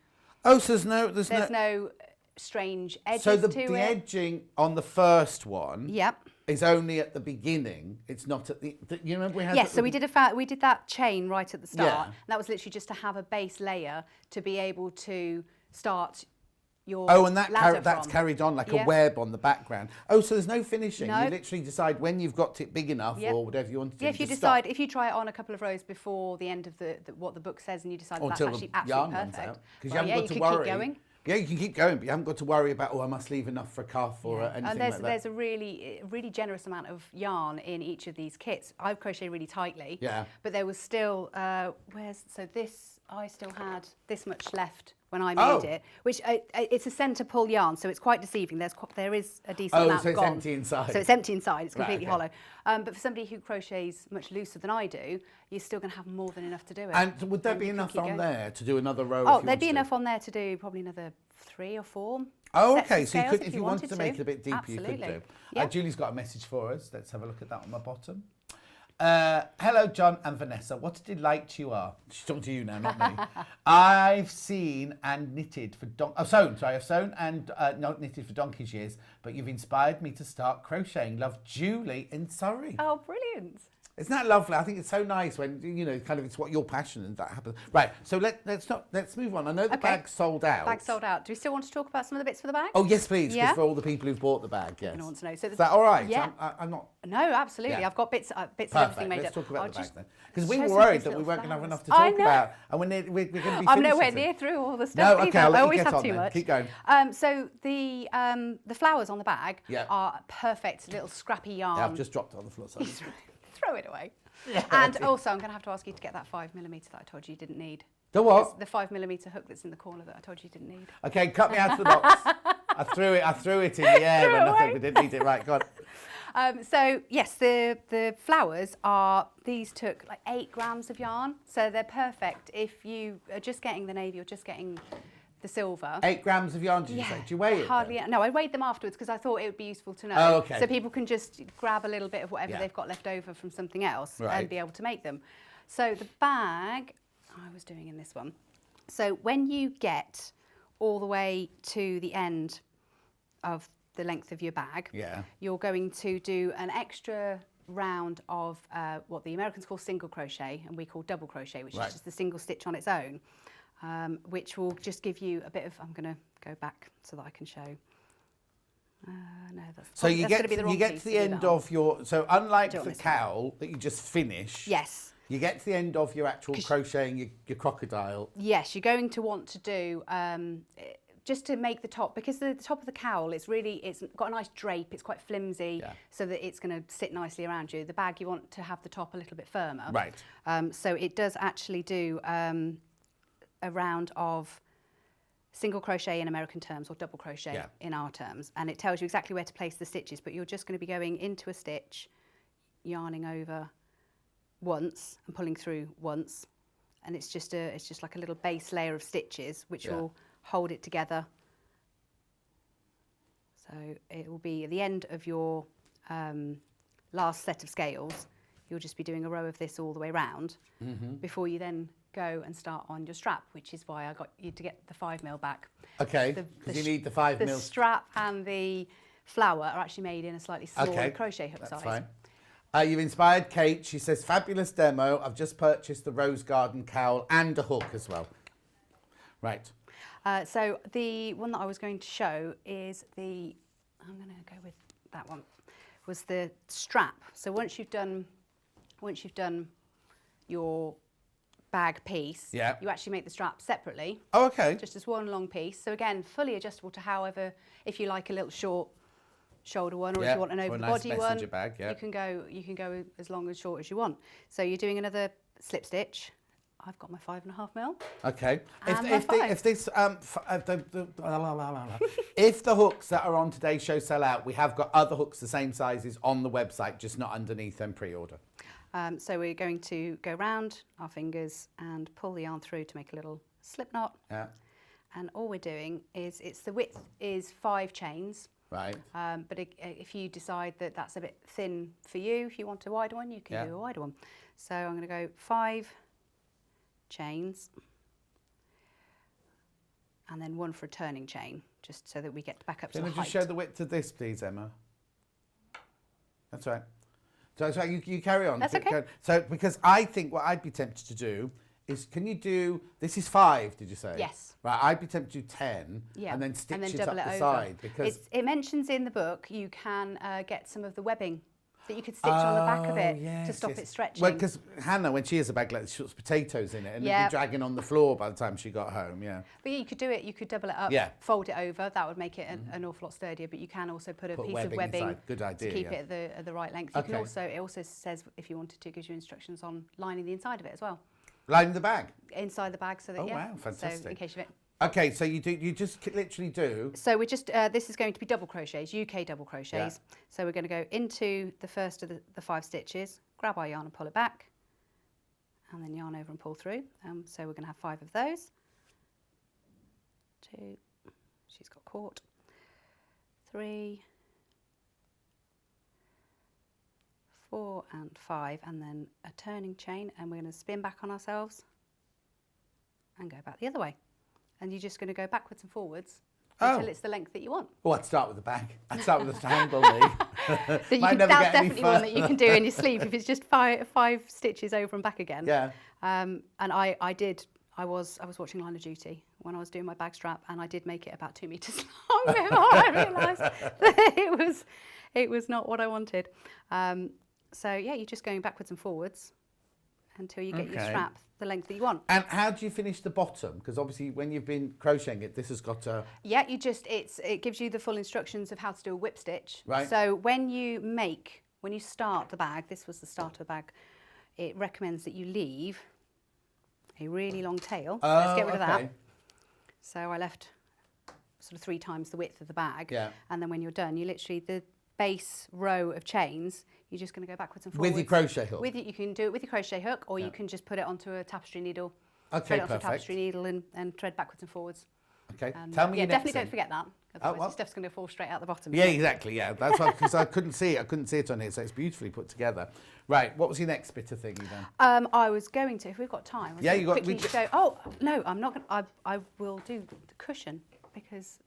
Oh, so there's no strange edges so to the it. edging on the first one. Yep. Is only at the beginning. It's not at the you remember we had. Yes, so we did that chain right at the start. Yeah. And that was literally just to have a base layer to be able to start your and ladder that's from. carried on like a web on the background. Oh, so there's no finishing. No. You literally decide when you've got it big enough or whatever you want to do. Yeah, if you decide, if you try it on a couple of rows before the end of what the book says, and you decide that's actually absolutely perfect. Because you haven't got to worry. Keep going. Yeah, you can keep going, but you haven't got to worry about, I must leave enough for a cuff or anything and like that. there's a really generous amount of yarn in each of these kits. I've crocheted really tightly. Yeah. But there was still, I still had this much left when I made it, which it's a centre pull yarn, so it's quite deceiving. There is a decent amount so it's gone. empty inside. So it's empty inside. It's completely Right, okay. hollow. But for somebody who crochets much looser than I do, you're still going to have more than enough to do it. And would there be enough on there to do another row? Oh, there'd be enough on there to do probably another 3 or 4. Oh, okay. Sets So of you could, scales if you wanted to make it a bit deeper, Absolutely. you could do. Yeah. Julie's got a message for us. Let's have a look at that on the bottom. Hello, John and Vanessa. What a delight you are. She's talking to you now, not me. I've seen and knitted for I've sewn and not knitted for donkey's years, but you've inspired me to start crocheting. Love, Julie in Surrey. Oh, brilliant. Isn't that lovely? I think it's so nice when, kind of it's what your passion and that happens. Right, so let's move on. I know the bag's sold out. Bag's sold out. Do we still want to talk about some of the bits for the bag? Oh, yes, please, Yeah? for all the people who've bought the bag, yes. You're going to want to know. So Is that all right? Yeah. I'm not... No, absolutely. Yeah. I've got bits of Perfect. everything made Let's up. talk about the I'll bag just then. Because we show were some worried of that these we weren't going to have flowers. enough to talk I know. about. And we're going to be finishing I'm nowhere soon. near through all the stuff. No, okay, either. I'll let I you always get have on too then. much. Keep going. So the flowers on the bag are perfect little scrappy yarn. Yeah, I've just dropped it on the floor. Sorry. Throw it away. Yeah, and also, I'm going to have to ask you to get that 5mm that I told you you didn't need. The what? The 5mm hook that's in the corner that I told you you didn't need. Okay, cut me out of the box. I threw it in the air, but nothing. We didn't need it. Right, go on. So yes, the flowers these took like 8 grams of yarn, so they're perfect if you are just getting the navy or just getting the silver. 8 grams of yarn, did you say? Do you weigh it? Hardly. No, I weighed them afterwards because I thought it would be useful to know. Oh, okay. So people can just grab a little bit of whatever they've got left over from something else and be able to make them. So the bag, I was doing in this one. So when you get all the way to the end of the length of your bag, you're going to do an extra round of what the Americans call single crochet and we call double crochet, which is just the single stitch on its own. Which will just give you a bit of, I'm going to go back so that I can show. No, that's you get to the end of your, so unlike the cowl that you just finish. Yes. You get to the end of your actual crocheting your crocodile. Yes, you're going to want to do, just to make the top, because the top of the cowl, it's got a nice drape, it's quite flimsy, so that it's going to sit nicely around you. The bag, you want to have the top a little bit firmer. Right. So it does actually do a round of single crochet in American terms or double crochet in our terms, and it tells you exactly where to place the stitches, but you're just going to be going into a stitch, yarning over once and pulling through once, and it's just like a little base layer of stitches which will hold it together. So it will be at the end of your last set of scales, you'll just be doing a row of this all the way round before you then go and start on your strap, which is why I got you to get the 5mm back. Okay, because you need the 5mm. The strap and the flower are actually made in a slightly smaller crochet hook size. That's fine. You've inspired Kate. She says, fabulous demo. I've just purchased the Rose Garden cowl and a hook as well. Right. So the one that I was going to show is I'm going to go with that one, was the strap. So once you've done your bag piece, Yeah. you actually make the strap separately. Oh, okay. Just as one long piece. So again, fully adjustable to however, if you like a little short shoulder one, or if you want an over the body one, bag, you can go as long and short as you want. So you're doing another slip stitch. I've got my 5.5 mil. Okay. And If the hooks that are on today's show sell out, we have got other hooks the same sizes on the website, just not underneath and pre-order. So we're going to go round our fingers and pull the yarn through to make a little slip knot. Yeah. And all we're doing is, the width is 5 chains. Right. But if you decide that that's a bit thin for you, if you want a wider one, you can do a wider one. So I'm going to go 5 chains and then 1 for a turning chain, just so that we get back up to the height. Can I just show the width of this, please, Emma? That's right. So you carry on. That's okay. So because I think what I'd be tempted to do is, can you do, this is 5, did you say? Yes. Right, I'd be tempted to do 10 and then stitch it up the side. Because it mentions in the book you can get some of the webbing that you could stitch on the back of it to stop it stretching. Well, because Hannah, when she has a bag like this, she puts potatoes in it and it'd be dragging on the floor by the time she got home, But you could do it, you could double it up, fold it over, that would make it an awful lot sturdier, but you can also put a piece of webbing inside. Good idea, to keep it at the right length. You can also, it also says, if you wanted to, gives you instructions on lining the inside of it as well. Lining the bag? Inside the bag, so that, wow, fantastic. So in case you Okay, so you just literally do. So we're just, this is going to be double crochets, UK double crochets. So we're going to go into the first of the 5 stitches, grab our yarn and pull it back, and then yarn over and pull through. So we're going to have 5 of those. 2, she's got caught. 3, 4 and 5, and then a turning chain, and we're going to spin back on ourselves and go back the other way. And you're just going to go backwards and forwards until it's the length that you want. Oh, I'd start with the bag. I'd start with the triangle, me. That's definitely one that you can do in your sleeve if it's just 5 stitches over and back again. Yeah. And I was watching Line of Duty when I was doing my bag strap, and I did make it about 2 meters long before I realised that it was not what I wanted. So yeah, you're just going backwards and forwards until you get your strap the length that you want. And how do you finish the bottom? Because obviously when you've been crocheting it, this has got a... Yeah, it gives you the full instructions of how to do a whip stitch. Right. So when you start the bag, this was the start of the bag, it recommends that you leave a really long tail. Let's get rid of that. So I left sort of 3 times the width of the bag. Yeah. And then when you're done, you literally, the base row of chains, you're just going to go backwards and forwards. With your crochet hook? You can do it with your crochet hook, or you can just put it onto a tapestry needle. Okay, thread it onto perfect. a tapestry needle and thread backwards and forwards. Okay, tell me your next definitely thing. don't forget that. Otherwise your stuff's going to fall straight out the bottom. Yeah, exactly, yeah. That's why, because I couldn't see it on here, so it's beautifully put together. Right, what was your next bit of thing you done? I was going to, if we've got time, oh, no, I'm not going to, I will do the cushion, because...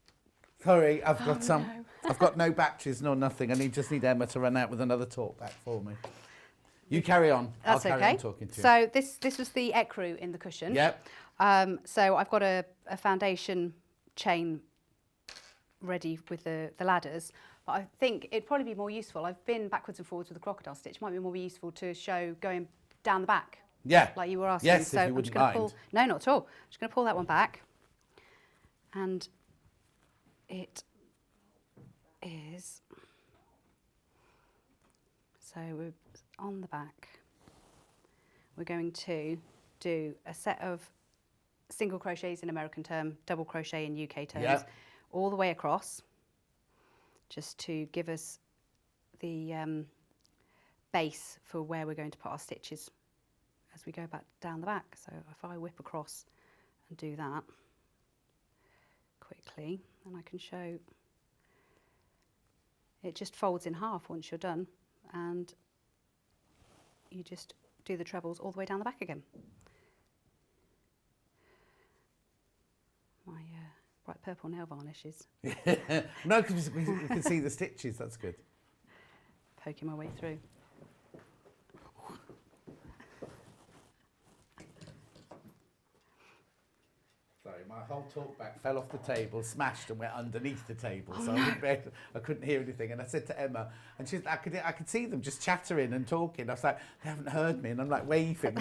Sorry, I've got no batteries nor nothing. I just need Emma to run out with another talk back for me. You carry on. That's I'll carry okay. on talking to you. So this was the ecru in the cushion. Yep. So I've got a foundation chain ready with the ladders, but I think it'd probably be more useful. I've been backwards and forwards with the crocodile stitch. Might be more useful to show going down the back. Yeah. Like you were asking. Yes, so if you wouldn't mind. No, not at all. I'm just going to pull that one back, and it is, so we're on the back, we're going to do a set of single crochets in American term, double crochet in UK terms, all the way across, just to give us the base for where we're going to put our stitches as we go back down the back. So if I whip across and do that quickly, and I can show, it just folds in half once you're done, and you just do the trebles all the way down the back again. My bright purple nail varnish is no, because we can see the stitches, that's good. Poking my way through. So Sorry, my whole talk back fell off the table, smashed and went underneath the table, so I couldn't hear anything. And I said to Emma, and I could see them just chattering and talking. I was like, they haven't heard me, and I'm like waving.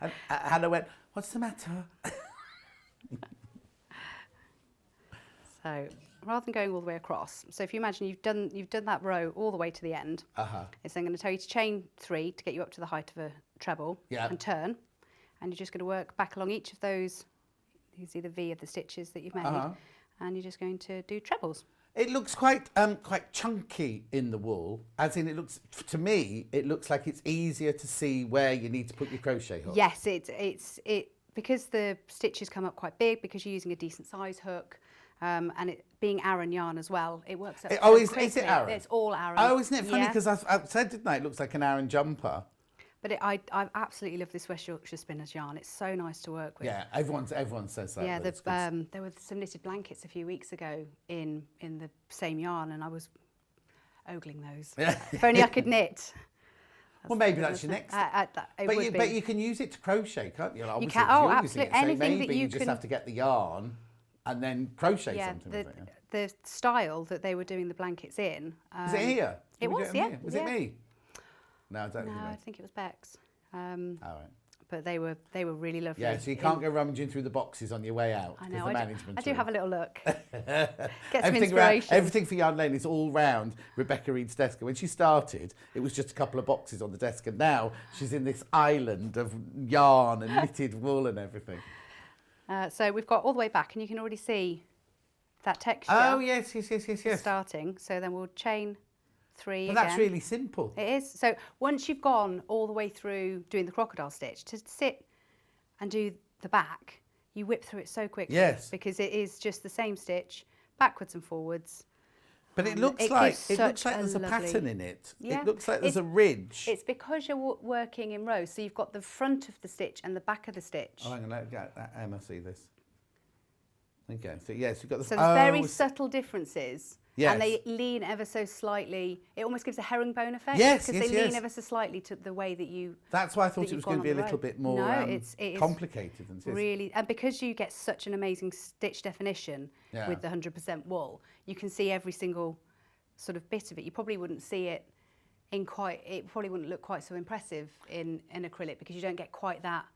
And Hannah went, "What's the matter?" So rather than going all the way across, so if you imagine you've done that row all the way to the end, it's then going to tell you to chain 3 to get you up to the height of a treble and turn, and you're just going to work back along each of those. You can see the V of the stitches that you've made, and you're just going to do trebles. It looks quite chunky in the wool, as in it looks, to me, it looks like it's easier to see where you need to put your crochet hook. Yes, it's because the stitches come up quite big, because you're using a decent size hook, and it being Aran yarn as well, it works up so quickly. Is it Aran? It's all Aran. Oh, isn't it funny, because I said, didn't I, it looks like an Aran jumper. But I absolutely love this West Yorkshire spinner's yarn. It's so nice to work with. Yeah, everyone says that. Yeah, there were some knitted blankets a few weeks ago in the same yarn, and I was ogling those. If only I could knit. Well, maybe that's your next. But you can use it to crochet, can't you? You can. Oh, absolutely. Anything that you just have to get the yarn and then crochet something with it. The style that they were doing the blankets in. Is it here? It was, yeah. Was it me? No, I don't think it was. I think it was Bex. All right. But they were really lovely. Yeah, so you can't go rummaging through the boxes on your way out. I know. I do have a little look. Get some inspiration. Everything for Yarn Lane is all round Rebecca Reed's desk. And when she started, it was just a couple of boxes on the desk, and now she's in this island of yarn and knitted wool and everything. So we've got all the way back, and you can already see that texture. Oh yes. Starting. So then we'll chain 3 But again. that's really simple. It is. So once you've gone all the way through doing the crocodile stitch, to sit and do the back, you whip through it so quickly. Yes. Because it is just the same stitch, backwards and forwards. But it looks like there's a pattern in it. Yeah. It looks like there's a ridge. It's because you're working in rows, so you've got the front of the stitch and the back of the stitch. Oh, hang on, let Emma see this. Okay, so yes, you've got the... So there's very subtle differences. Yes. And they lean ever so slightly. It almost gives a herringbone effect. Yes, because they lean ever so slightly to the way that you. That's why I thought it was going to be a little bit more complicated than this. Really, and because you get such an amazing stitch definition with the 100% wool, you can see every single sort of bit of it. You probably wouldn't see it it probably wouldn't look quite so impressive in acrylic, because you don't get quite that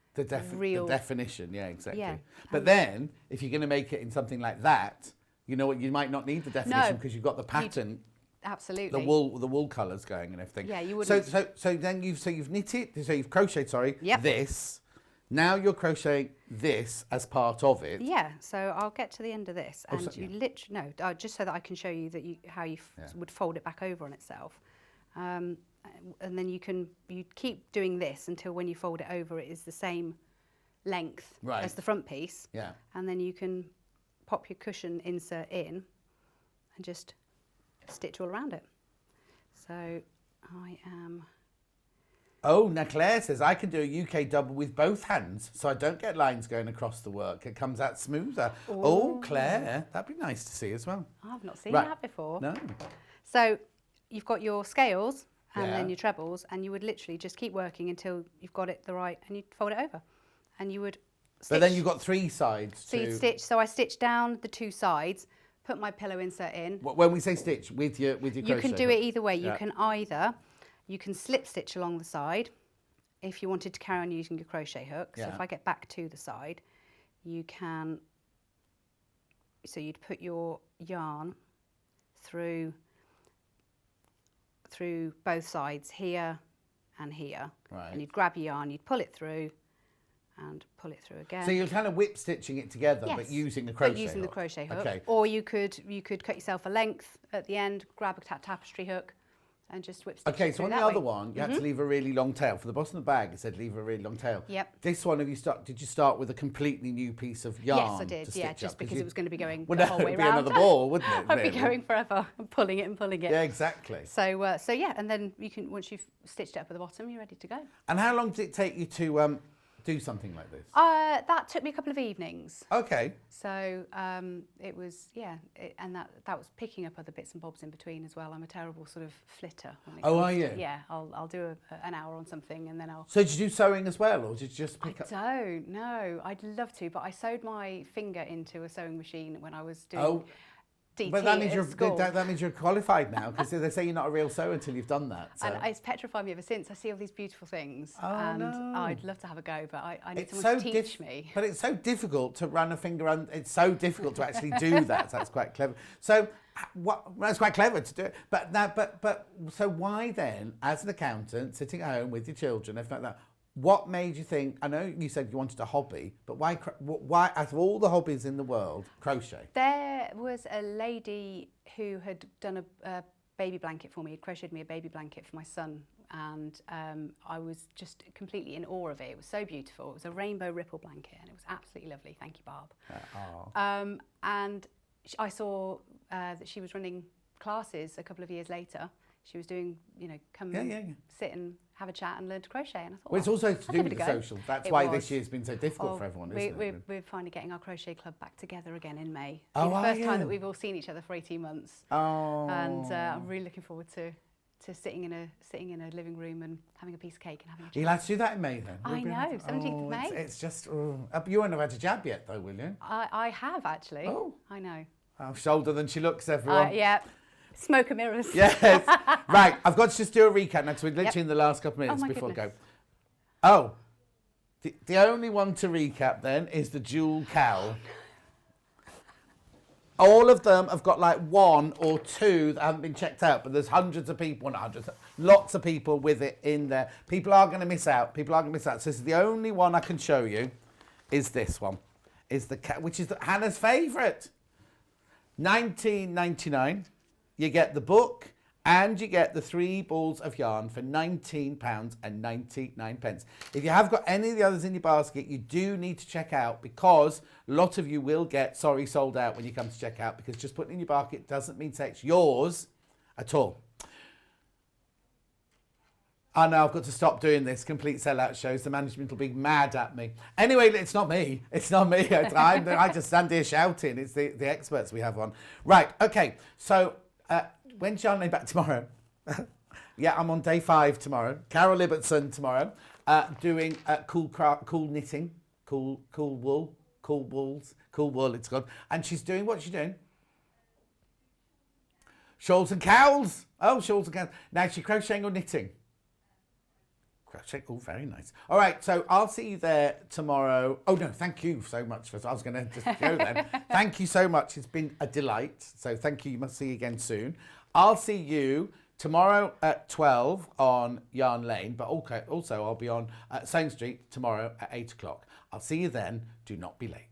real definition. Yeah, exactly. Yeah. But then, if you're going to make it in something like that, you know what? You might not need the definition because you've got the pattern. Absolutely. The wool colours going and everything. Yeah, you wouldn't. So then you've knitted. So you've crocheted. Sorry. Yep. This. Now you're crocheting this as part of it. Yeah. So I'll get to the end of this, and just so that I can show you how you would fold it back over on itself, and then you keep doing this until when you fold it over, it is the same length as the front piece. Yeah. And then you can pop your cushion insert in and just stitch all around it. So I am... Oh, now Claire says I can do a UK double with both hands, so I don't get lines going across the work. It comes out smoother. Ooh. Oh, Claire, that'd be nice to see as well. I've not seen that before. No. So you've got your scales and then your trebles, and you would literally just keep working until you've got it the right, and you'd fold it over. And you would stitch. But then you've got 3 sides. So you'd stitch. So I stitched down the 2 sides, put my pillow insert in. When we say stitch, with your crochet. You can do it either way. You can slip stitch along the side if you wanted to carry on using your crochet hook. So if I get back to the side, you can, so you'd put your yarn through both sides, here and here. Right. And you'd grab your yarn, you'd pull it through and pull it through again. So you're kind of whip stitching it together, but using the crochet hook. The crochet hook. Okay. Or you could cut yourself a length at the end, grab a tapestry hook, and just whip stitch. Okay, so on the other one, you had to leave a really long tail. For the bottom of the bag, it said leave a really long tail. Yep. This one, did you start with a completely new piece of yarn? Yes, I did. Yeah, just because it was going to be going the whole way around. It'd be round. another ball, wouldn't it? I'd be going forever, and pulling it and pulling it. Yeah, exactly. So yeah, and then you can, once you've stitched it up at the bottom, you're ready to go. And how long did it take you do something like this? That took me a couple of evenings. Okay. So it was, and that was picking up other bits and bobs in between as well. I'm a terrible sort of flitter. When it comes Are you? Yeah, I'll do an hour on something and then I'll... So did you do sewing as well, or did you just pick up? I don't know. I'd love to, but I sewed my finger into a sewing machine when I was doing DT but that means at school. that means you're qualified now, because they say you're not a real sewer until you've done that. So. And it's petrified me ever since. I see all these beautiful things, and I'd love to have a go, but I need someone to teach me. But it's so difficult to run a finger, and it's so difficult to actually do that. So that's quite clever. So that's quite clever to do it. But so why then, as an accountant, sitting at home with your children, everything like that, what made you think, I know you said you wanted a hobby, but why out of all the hobbies in the world, crochet? There was a lady who had done a baby blanket for me, had crocheted me a baby blanket for my son, and I was just completely in awe of it. It was so beautiful. It was a rainbow ripple blanket, and it was absolutely lovely. Thank you, Barb. And I saw that she was running classes a couple of years later. She was doing, come sit and have a chat and learn to crochet. And I thought, well, it's also to do with the social. That's why this year's been so difficult for everyone, isn't it? We're finally getting our crochet club back together again in May. Oh, the first time that we've all seen each other for 18 months. Oh. And I'm really looking forward to sitting in a living room and having a piece of cake and having a chat. You'll have to do that in May then. I know, 17th of May. It's just, you won't have had a jab yet though, will you? I have actually. Oh. I know. I'm older than she looks, everyone. Yeah. Smoke and mirrors. Yes. Right, I've got to just do a recap now because we're literally in the last couple of minutes before we go. Oh, the only one to recap then is the dual cowl. All of them have got like one or two that haven't been checked out, but there's hundreds of people, not hundreds, lots of people with it in there. People are going to miss out. So this is the only one I can show you is this one, which is Hannah's favourite. $19.99. You get the book and you get the 3 balls of yarn for £19.99. If you have got any of the others in your basket, you do need to check out, because a lot of you will get sold out when you come to check out, because just putting it in your basket doesn't mean it's yours at all. Oh no, I've got to stop doing this. Complete sellout shows. The management will be mad at me. Anyway, it's not me. It's not me. I just stand here shouting. It's the experts we have on. Right, okay. So when's Yarn Lane back tomorrow? Yeah, I'm on day 5 tomorrow. Carol Libertson tomorrow, doing cool knitting, cool wool, cool wool it's called. And she's doing, what's she doing? Shawls and cowls. Oh, shawls and cowls. Now, is she crocheting or knitting? Crochet. Oh, very nice. All right, so I'll see you there tomorrow. Oh, no, thank you so much. I was going to just go then. Thank you so much. It's been a delight. So thank you. You must see you again soon. I'll see you tomorrow at 12 on Yarn Lane, but also I'll be on Sewing Street tomorrow at 8 o'clock. I'll see you then. Do not be late.